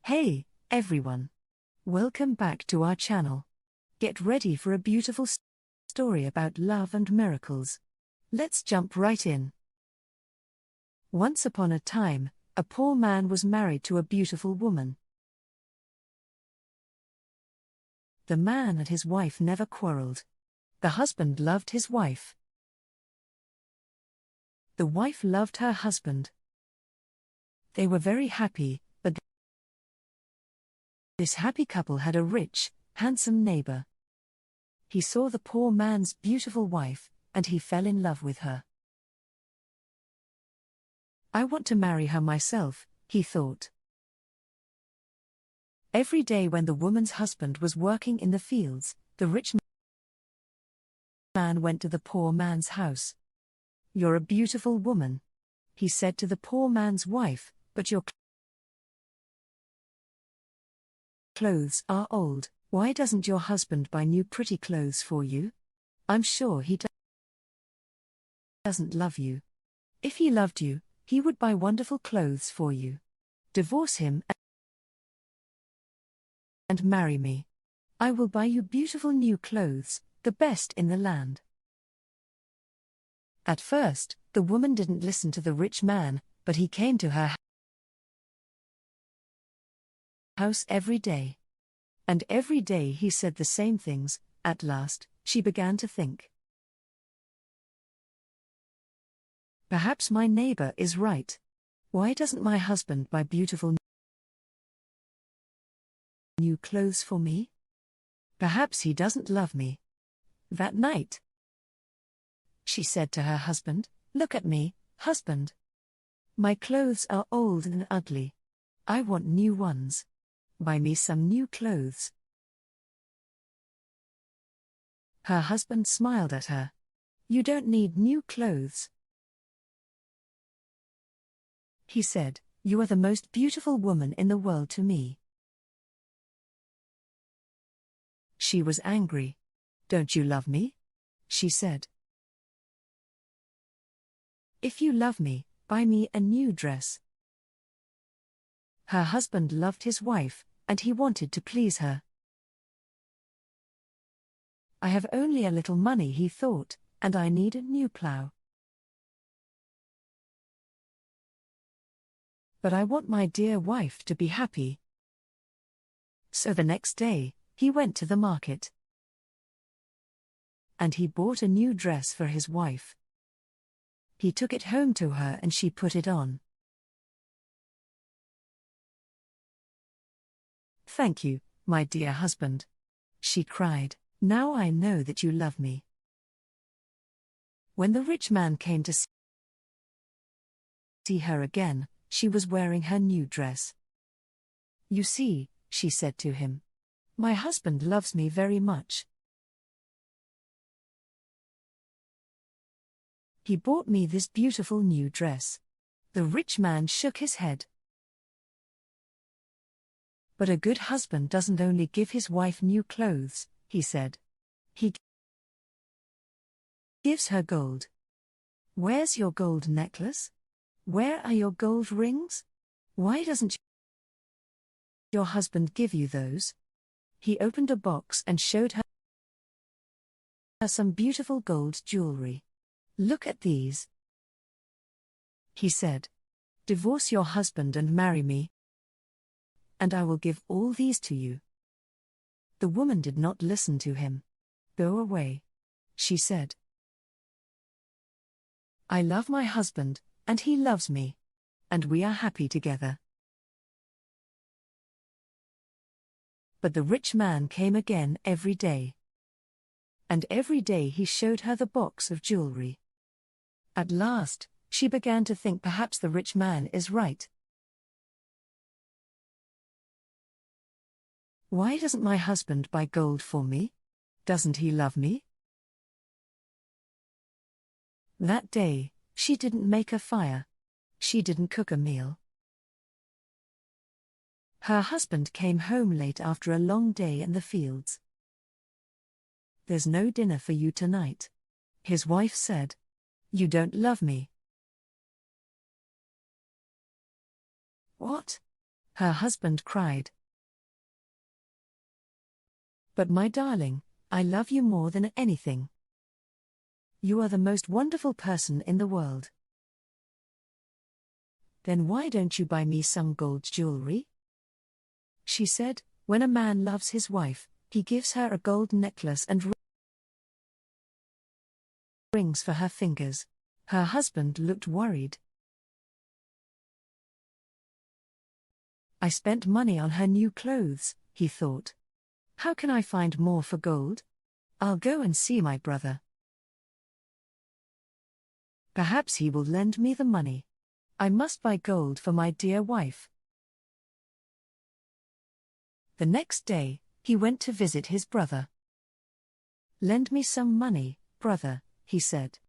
Hey, everyone. Welcome back to our channel. Get ready for a beautiful story about love and miracles. Let's jump right in. Once upon a time, a poor man was married to a beautiful woman. The man and his wife never quarreled. The husband loved his wife. The wife loved her husband. They were very happy, but this happy couple had a rich, handsome neighbor. He saw the poor man's beautiful wife, and he fell in love with her. I want to marry her myself, he thought. Every day when the woman's husband was working in the fields, the rich man went to the poor man's house. "You're a beautiful woman," he said to the poor man's wife, "but your clothes are old. Why doesn't your husband buy new pretty clothes for you? I'm sure he doesn't love you. If he loved you, he would buy wonderful clothes for you. Divorce him and marry me. I will buy you beautiful new clothes, the best in the land." At first, the woman didn't listen to the rich man, but he came to her house every day. And every day he said the same things. At last, she began to think, perhaps my neighbor is right. Why doesn't my husband buy beautiful new clothes for me? Perhaps he doesn't love me. That night, she said to her husband, "Look at me, husband. My clothes are old and ugly. I want new ones. Buy me some new clothes." Her husband smiled at her. "You don't need new clothes," he said. "You are the most beautiful woman in the world to me." She was angry. "Don't you love me?" she said. "If you love me, buy me a new dress." Her husband loved his wife, and he wanted to please her. "I have only a little money," he thought, "and I need a new plow. But I want my dear wife to be happy." So the next day, he went to the market. And he bought a new dress for his wife. He took it home to her and she put it on. "Thank you, my dear husband," she cried. "Now I know that you love me." When the rich man came to see her again, she was wearing her new dress. "You see," she said to him, "my husband loves me very much. He bought me this beautiful new dress." The rich man shook his head. "But a good husband doesn't only give his wife new clothes," he said. "He gives her gold. Where's your gold necklace? Where are your gold rings? Why doesn't your husband give you those?" He opened a box and showed her some beautiful gold jewelry. "Look at these," he said. "Divorce your husband and marry me, and I will give all these to you." The woman did not listen to him. "Go away," she said. "I love my husband, and he loves me. And we are happy together." But the rich man came again every day. And every day he showed her the box of jewelry. At last, she began to think perhaps the rich man is right. Why doesn't my husband buy gold for me? Doesn't he love me? That day, she didn't make a fire. She didn't cook a meal. Her husband came home late after a long day in the fields. "There's no dinner for you tonight," his wife said. "You don't love me." "What? Her husband cried. But my darling, I love you more than anything. You are the most wonderful person in the world. Then why don't you buy me some gold jewelry? She said, when a man loves his wife, he gives her a gold necklace and rings for her fingers. Her husband looked worried. I spent money on her new clothes, he thought. How can I find more for gold? I'll go and see my brother. Perhaps he will lend me the money. I must buy gold for my dear wife. The next day, he went to visit his brother. Lend me some money, brother, he said.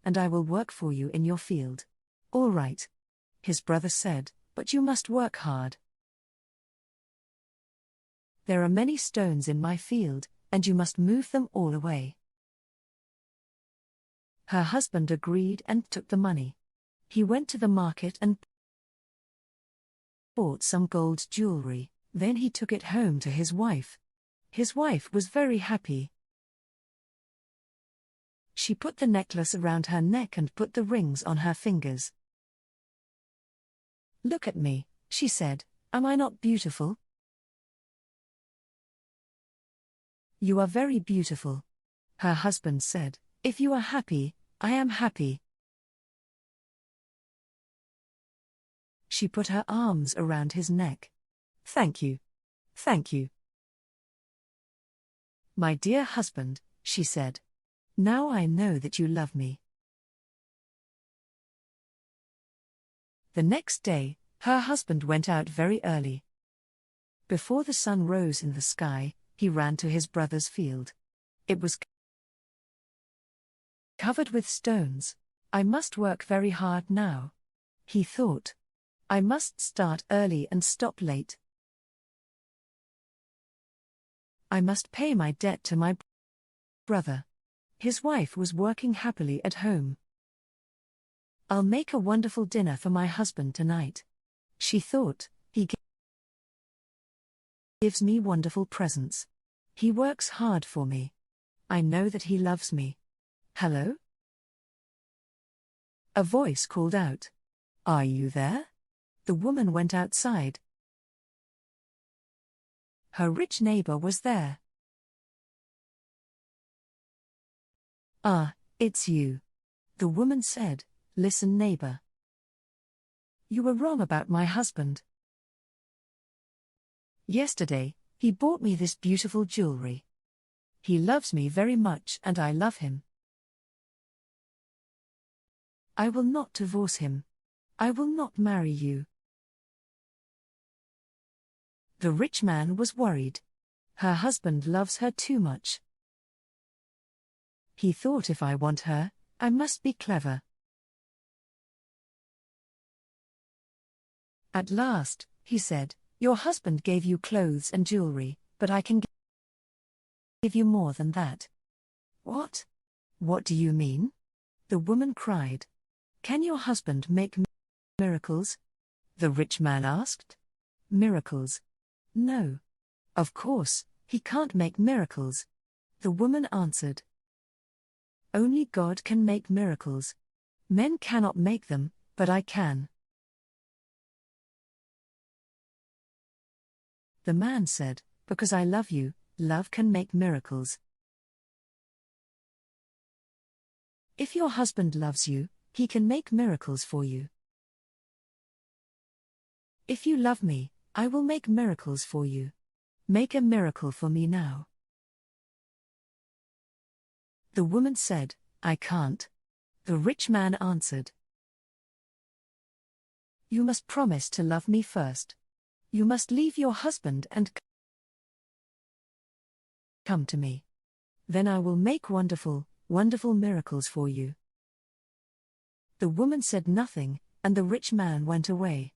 And I will work for you in your field. All right. His brother said, but you must work hard. There are many stones in my field, and you must move them all away. Her husband agreed and took the money. He went to the market and bought some gold jewelry, then he took it home to his wife. His wife was very happy. She put the necklace around her neck and put the rings on her fingers. Look at me, she said, am I not beautiful? You are very beautiful. Her husband said, if you are happy, I am happy. She put her arms around his neck. Thank you. Thank you. My dear husband, she said. Now I know that you love me. The next day, her husband went out very early. Before the sun rose in the sky, he ran to his brother's field. It was covered with stones. I must work very hard now, he thought. I must start early and stop late. I must pay my debt to my brother. His wife was working happily at home. I'll make a wonderful dinner for my husband tonight, she thought. He gives me wonderful presents. He works hard for me. I know that he loves me. Hello? A voice called out. Are you there? The woman went outside. Her rich neighbor was there. Ah, it's you. The woman said, listen, neighbor. You were wrong about my husband. Yesterday, he bought me this beautiful jewelry. He loves me very much and I love him. I will not divorce him. I will not marry you. The rich man was worried. Her husband loves her too much. He thought, if I want her, I must be clever. At last, he said, your husband gave you clothes and jewelry, but I can give you more than that. What? What do you mean? The woman cried. Can your husband make miracles? The rich man asked. Miracles? No. Of course, he can't make miracles. The woman answered. Only God can make miracles. Men cannot make them, but I can. The man said, because I love you, love can make miracles. If your husband loves you, he can make miracles for you. If you love me, I will make miracles for you. Make a miracle for me now. The woman said, I can't. The rich man answered. You must promise to love me first. You must leave your husband and come to me. Then I will make wonderful, wonderful miracles for you. The woman said nothing, and the rich man went away.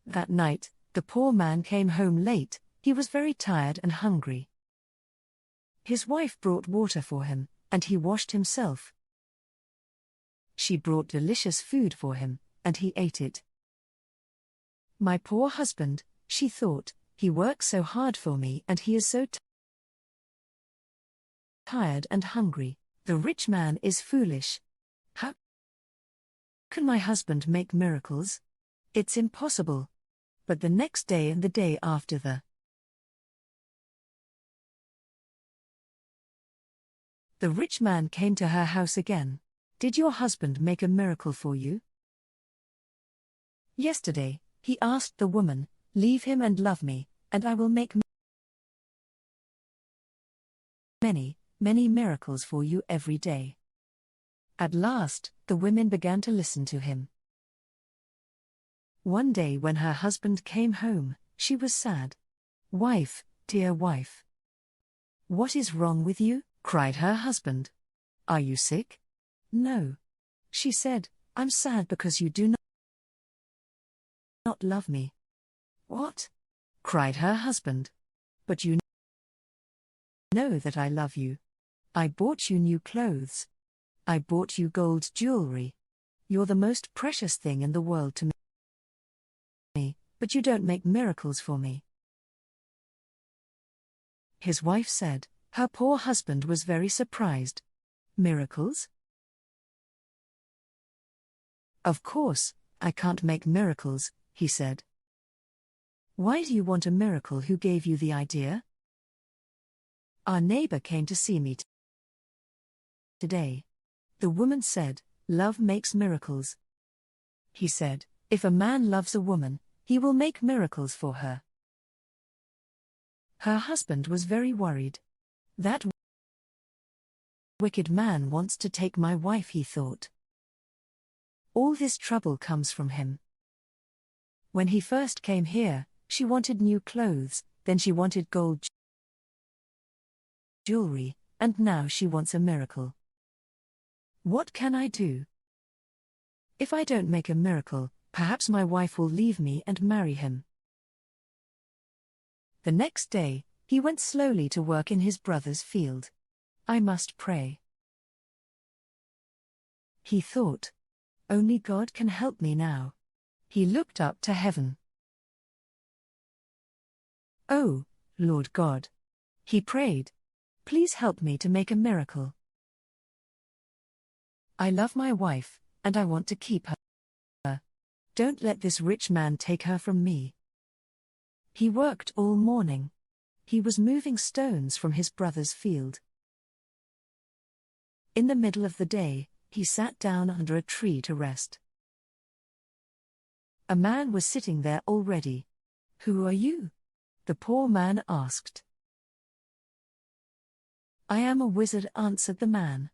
That night, the poor man came home late. He was very tired and hungry. His wife brought water for him, and he washed himself. She brought delicious food for him, and he ate it. My poor husband, she thought, he works so hard for me and he is so tired and hungry. The rich man is foolish. How can my husband make miracles? It's impossible. But the next day and the day after the rich man came to her house again. Did your husband make a miracle for you? Yesterday, he asked the woman, leave him and love me, and I will make many, many miracles for you every day. At last, the women began to listen to him. One day when her husband came home, she was sad. Wife, dear wife. What is wrong with you? Cried her husband. Are you sick? No. She said, I'm sad because you do not love me. What? Cried her husband. But you know that I love you. I bought you new clothes. I bought you gold jewelry. You're the most precious thing in the world to me, but you don't make miracles for me. His wife said. Her poor husband was very surprised. Miracles? Of course, I can't make miracles, he said. Why do you want a miracle? Who gave you the idea? Our neighbor came to see me today. The woman said, love makes miracles. He said, if a man loves a woman, he will make miracles for her. Her husband was very worried. That wicked man wants to take my wife, he thought. All this trouble comes from him. When he first came here, she wanted new clothes, then she wanted gold jewelry, and now she wants a miracle. What can I do? If I don't make a miracle, perhaps my wife will leave me and marry him. The next day, he went slowly to work in his brother's field. I must pray. He thought. Only God can help me now. He looked up to heaven. Oh, Lord God. He prayed. Please help me to make a miracle. I love my wife, and I want to keep her. Don't let this rich man take her from me. He worked all morning. He was moving stones from his brother's field. In the middle of the day, he sat down under a tree to rest. A man was sitting there already. Who are you? The poor man asked. I am a wizard, answered the man.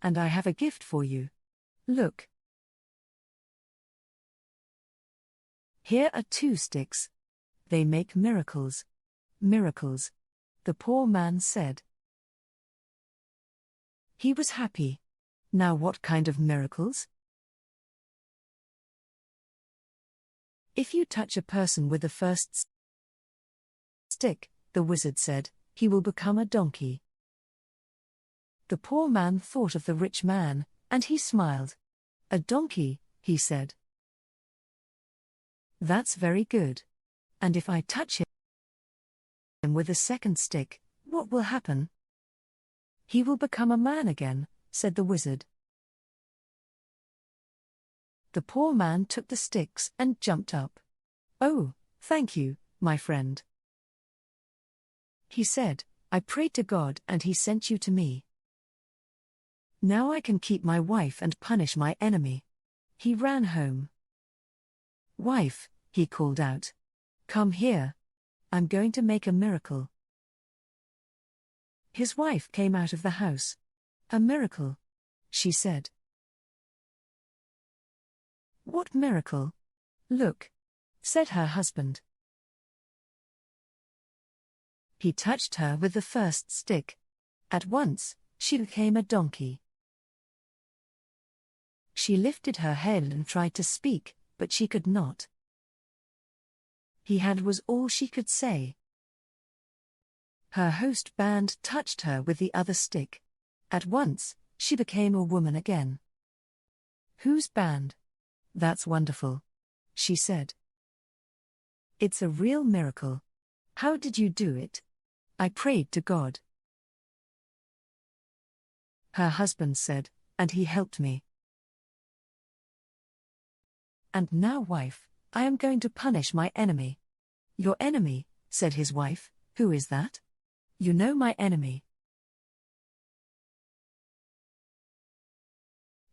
And I have a gift for you. Look. Here are 2 sticks. They make miracles. Miracles, the poor man said. He was happy. Now what kind of miracles? If you touch a person with the first stick, the wizard said, he will become a donkey. The poor man thought of the rich man, and he smiled. A donkey, he said. That's very good. And if I touch him with a second stick, what will happen? He will become a man again, said the wizard. The poor man took the sticks and jumped up. Oh, thank you, my friend. He said, I prayed to God and he sent you to me. Now I can keep my wife and punish my enemy. He ran home. Wife, he called out. Come here. I'm going to make a miracle. His wife came out of the house. A miracle, she said. What miracle? Look, said her husband. He touched her with the first stick. At once, she became a donkey. She lifted her head and tried to speak, but she could not. He had was all she could say. Her host band touched her with the other stick. At once, she became a woman again. Whose band? That's wonderful, she said. It's a real miracle. How did you do it? I prayed to God. Her husband said, and he helped me. And now, wife, I am going to punish my enemy. Your enemy, said his wife, who is that? You know my enemy.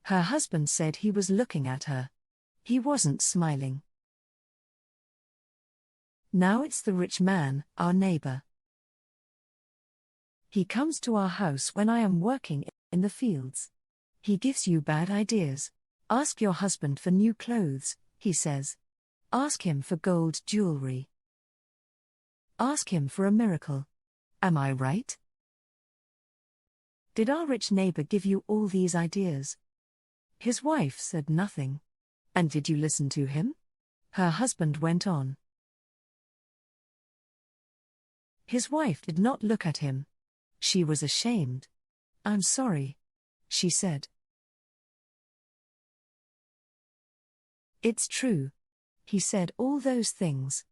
Her husband said he was looking at her. He wasn't smiling. Now it's the rich man, our neighbor. He comes to our house when I am working in the fields. He gives you bad ideas. Ask your husband for new clothes, he says. Ask him for gold jewelry. Ask him for a miracle. Am I right? Did our rich neighbor give you all these ideas? His wife said nothing. And did you listen to him? Her husband went on. His wife did not look at him. She was ashamed. I'm sorry, she said. It's true. He said all those things.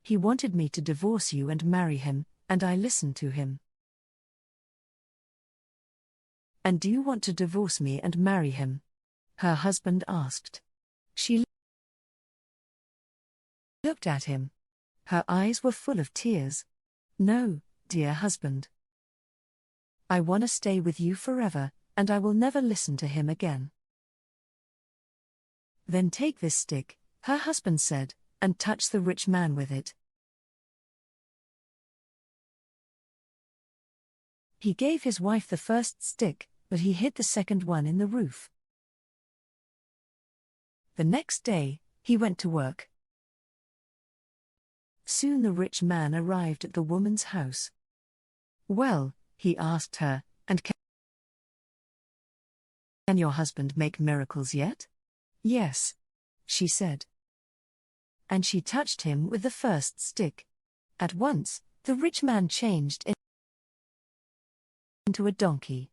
He wanted me to divorce you and marry him, and I listened to him. And do you want to divorce me and marry him? Her husband asked. She looked at him. Her eyes were full of tears. No, dear husband. I want to stay with you forever, and I will never listen to him again. Then take this stick, her husband said, and touch the rich man with it. He gave his wife the first stick, but he hid the second one in the roof. The next day, he went to work. Soon the rich man arrived at the woman's house. Well, he asked her, and can your husband make miracles yet? Yes, she said. And she touched him with the first stick. At once, the rich man changed into a donkey.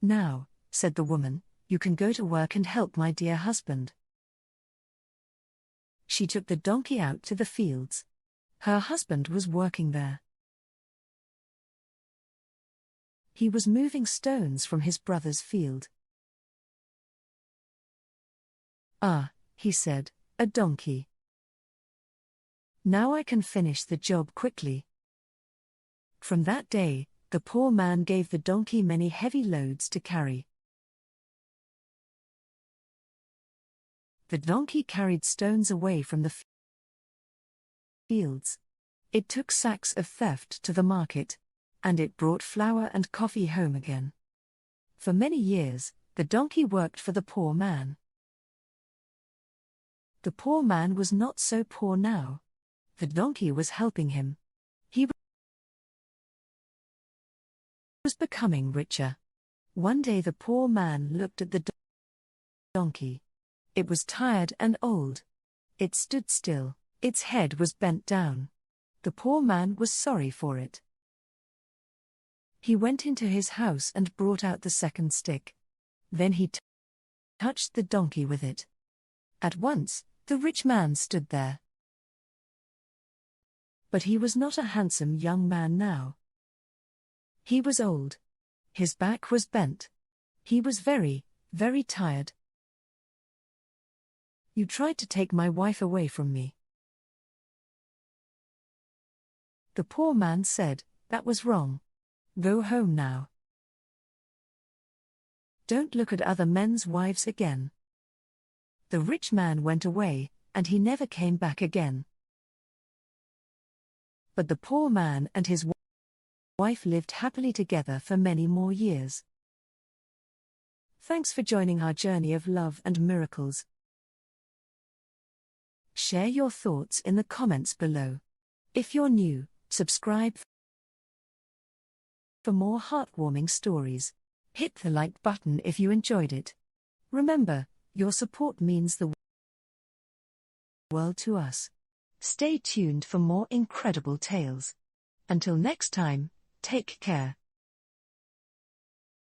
Now, said the woman, you can go to work and help my dear husband. She took the donkey out to the fields. Her husband was working there. He was moving stones from his brother's field. Ah, he said, a donkey. Now I can finish the job quickly. From that day, the poor man gave the donkey many heavy loads to carry. The donkey carried stones away from the fields. It took sacks of theft to the market, and it brought flour and coffee home again. For many years, the donkey worked for the poor man. The poor man was not so poor now. The donkey was helping him. He was becoming richer. One day the poor man looked at the donkey. It was tired and old. It stood still, its head was bent down. The poor man was sorry for it. He went into his house and brought out the second stick. Then he touched the donkey with it. At once, the rich man stood there. But he was not a handsome young man now. He was old. His back was bent. He was very, very tired. You tried to take my wife away from me. The poor man said, that was wrong. Go home now. Don't look at other men's wives again. The rich man went away, and he never came back again. But the poor man and his wife lived happily together for many more years. Thanks for joining our journey of love and miracles. Share your thoughts in the comments below. If you're new, subscribe for more heartwarming stories. Hit the like button if you enjoyed it. Remember, your support means the world to us. Stay tuned for more incredible tales. Until next time, take care.